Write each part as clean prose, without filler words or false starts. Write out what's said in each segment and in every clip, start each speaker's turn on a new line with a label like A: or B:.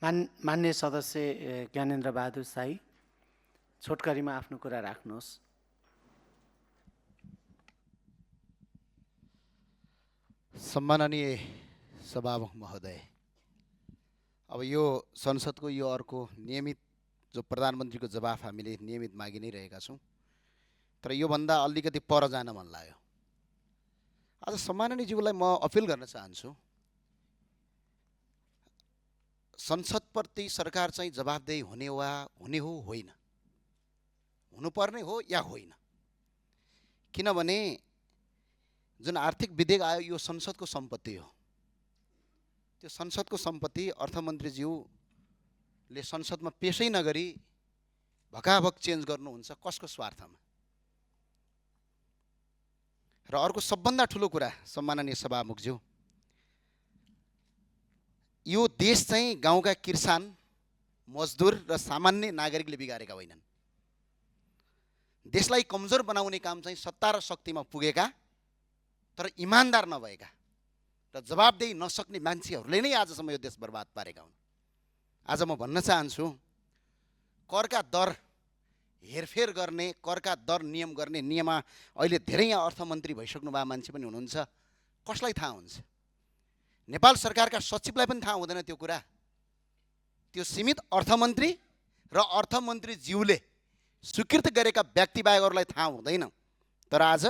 A: मान्य सदस्य ज्ञानेन्द्र बहादुर शाही, छोटकरीमा आफ्नो कुरा राख्नुहोस्।
B: सम्माननीय सभामुख महोदय, अब यो संसदको यो अर्को नियमित जो प्रधानमन्त्रीको जवाफ हामीले नियमित मागि नै रहेका छौँ, तर योभन्दा अलिकति पर जान मन लाग्यो। आज सम्माननीयज्यूलाई म अपिल गर्न चाहन्छु, संसदप्रति सरकार चाहिँ जवाफदेही हुने हो होइन, हुनुपर्ने हो या होइन। किनभने जुन आर्थिक विधेयक आयो यो संसदको सम्पत्ति हो। त्यो संसदको सम्पत्ति अर्थमन्त्रीज्यूले संसदमा पेशै नगरी भकाभक चेन्ज गर्नुहुन्छ कसको स्वार्थमा? र अर्को सबभन्दा ठुलो कुरा सम्माननीय सभामुखज्यू, यो देश चाहिँ गाउँका किसान, मजदुर र सामान्य नागरिकले बिगारेका होइनन्। देशलाई कमजोर बनाउने काम चाहिँ सत्ता र शक्तिमा पुगेका तर इमानदार नभएका र जवाबदेही नसक्ने मान्छेहरूले नै आजसम्म यो देश बर्बाद पारेका हुन्। आज म भन्न चाहन्छु, करका दर हेरफेर गर्ने, करका दर नियम गर्ने नियममा अहिले धेरै यहाँ अर्थमन्त्री भइसक्नु भएको मान्छे पनि हुनुहुन्छ। कसलाई थाहा हुन्छ? नेपाल सरकारका सचिवलाई पनि थाहा हुँदैन त्यो कुरा। त्यो सीमित अर्थमन्त्री र अर्थमन्त्रीज्यूले स्वीकृत गरेका व्यक्तिबाहेक अरूलाई थाहा हुँदैन। तर आज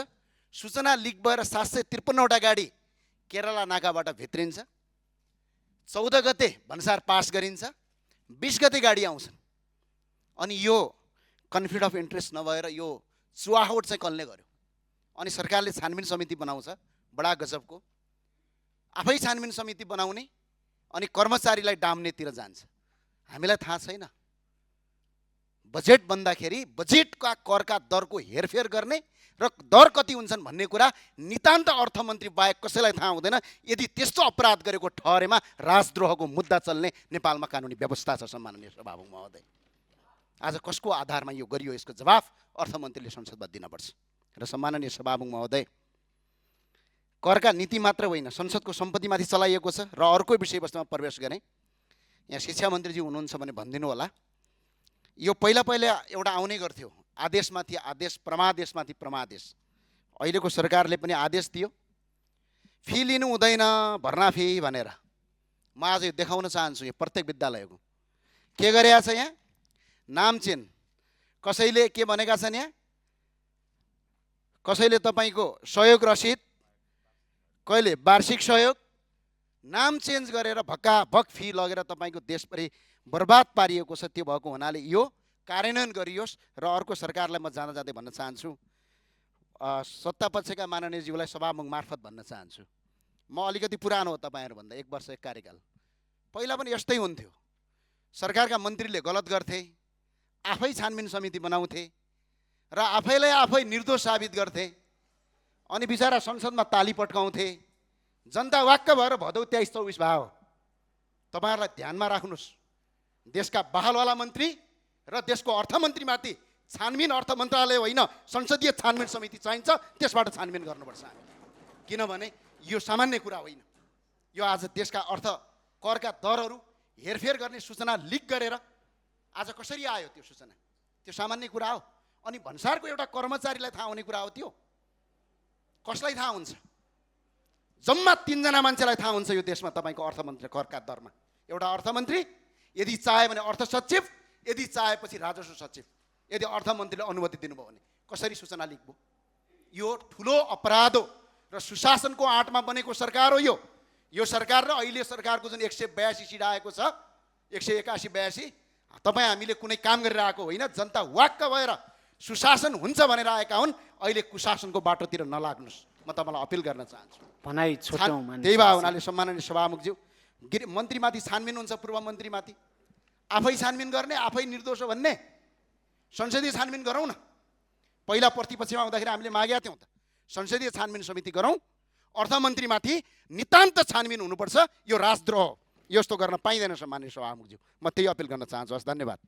B: सूचना लिक भएर 753वटा गाडी केरला नाकाबाट भित्रिन्छ, 14 गते भन्सार पास गरिन्छ, 20 गते गाडी आउँछन्। अनि यो कन्फ्लिक्ट अफ इन्ट्रेस्ट नभएर यो चुहावट चाहिँ कसले गर्यो? अनि सरकारले छानबिन समिति बनाउँछ, बडा गजबको। आफै छानबिन समिति बनाउने अनि कर्मचारीलाई डाम्नेतिर जान्छ। हामीलाई थाहा छैन बजेट बन्दाखेरि बजेटका करका दरको हेरफेर गर्ने र दर कति हुन्छन् भन्ने कुरा नितान्त अर्थमन्त्री बाहेक कसैलाई थाहा हुँदैन। यदि त्यस्तो अपराध गरेको ठहरेमा राजद्रोहको मुद्दा चल्ने नेपालमा कानुनी व्यवस्था छ। सम्माननीय सभामुख महोदय, आज कसको आधारमा यो गरियो यसको जवाफ अर्थमन्त्रीले संसदमा दिनुपर्छ। र सम्माननीय सभामुख महोदय, करका नीति मात्र होइन, संसदको सम्पत्तिमाथि चलाइएको छ। र अर्को विषयवस्तुमा प्रवेश गरेँ। यहाँ शिक्षा मन्त्रीज्यू हुनुहुन्छ भने भनिदिनु होला, यो पहिला एउटा आउने गर्थ्यो आदेशमाथि आदेश, परमादेशमाथि परमादेश। अहिलेको सरकारले पनि आदेश दियो, फी लिनु हुँदैन भर्ना फी भनेर। म आज यो देखाउन चाहन्छु यो प्रत्येक विद्यालयको के गरेको छ। यहाँ नाम चेन कसैले के भनेका छन्, यहाँ कसैले तपाईँको सहयोग रसिद, कहिले वार्षिक सहयोग, नाम चेन्ज गरेर भक्काभक फी लगेर तपाईँको देशभरि बर्बाद पारिएको छ। त्यो भएको हुनाले यो कार्यान्वयन गरियोस्। र अर्को सरकारलाई म जाँदै भन्न चाहन्छु, सत्तापक्षका माननीयज्यूलाई सभामुख मार्फत भन्न चाहन्छु, म अलिकति पुरानो हो तपाईँहरूभन्दा, 1 वर्ष 1 कार्यकाल। पहिला पनि यस्तै हुन्थ्यो, सरकारका मन्त्रीले गलत गर्थे, आफै छानबिन समिति बनाउँथे र आफैलाई आफै निर्दोष साबित गर्थे। अनि बिचरा संसदमा ताली पट्काउँथे। जनता वाक्क भएर भदौ 23-24 भयो। तपाईँहरूलाई ध्यानमा राख्नुहोस्, देशका बहालवाला मन्त्री र देशको अर्थमन्त्रीमाथि छानबिन अर्थ मन्त्रालय होइन संसदीय छानबिन समिति चाहिन्छ। त्यसबाट छानबिन गर्नुपर्छ हामी, किनभने यो सामान्य कुरा होइन। यो आज देशका अर्थ करका दरहरू हेरफेर गर्ने सूचना लिक गरेर आज कसरी आयो त्यो सूचना? त्यो सामान्य कुरा हो। अनि भन्सारको एउटा कर्मचारीलाई थाहा हुने कुरा हो त्यो? कसलाई थाहा हुन्छ? जम्मा 3 जना मान्छेलाई थाहा हुन्छ यो देशमा तपाईँको अर्थमन्त्री करका दरमा। एउटा अर्थमन्त्री, यदि चाहे भने अर्थ सचिव, यदि चाहेपछि राजस्व सचिव। यदि अर्थमन्त्रीले अनुमति दिनुभयो भने कसरी सूचना लिक भयो? यो ठुलो अपराध हो र सुशासनको आँटमा बनेको सरकार हो यो। यो सरकार र अहिले सरकारको जुन 182 सिट आएको छ, 181-82, तपाईँ हामीले कुनै काम गरिरहेको होइन। जनता वाक्क भएर सुशासन हुन्छ भनेर आएका हुन्। अहिले कुशासनको बाटोतिर नलाग्नुहोस्, म तपाईँलाई अपिल गर्न चाहन्छु।
A: भनाइ छोटौँ।
B: त्यही भए हुनाले सम्माननीय सभामुखज्यू, मन्त्रीमाथि छानबिन हुन्छ, पूर्व मन्त्रीमाथि आफै छानबिन गर्ने, आफै निर्दोष हो भन्ने, संसदीय छानबिन गरौँ न। पहिला प्रतिपक्षमा हुँदाखेरि हामीले मागेका थियौँ त, संसदीय छानबिन समिति गरौँ। अर्थमन्त्रीमाथि नितान्त छानबिन हुनुपर्छ। यो राजद्रोह, यस्तो गर्न पाइँदैन सम्माननीय सभामुखज्यू। म त्यही अपिल गर्न चाहन्छु। हस्, धन्यवाद।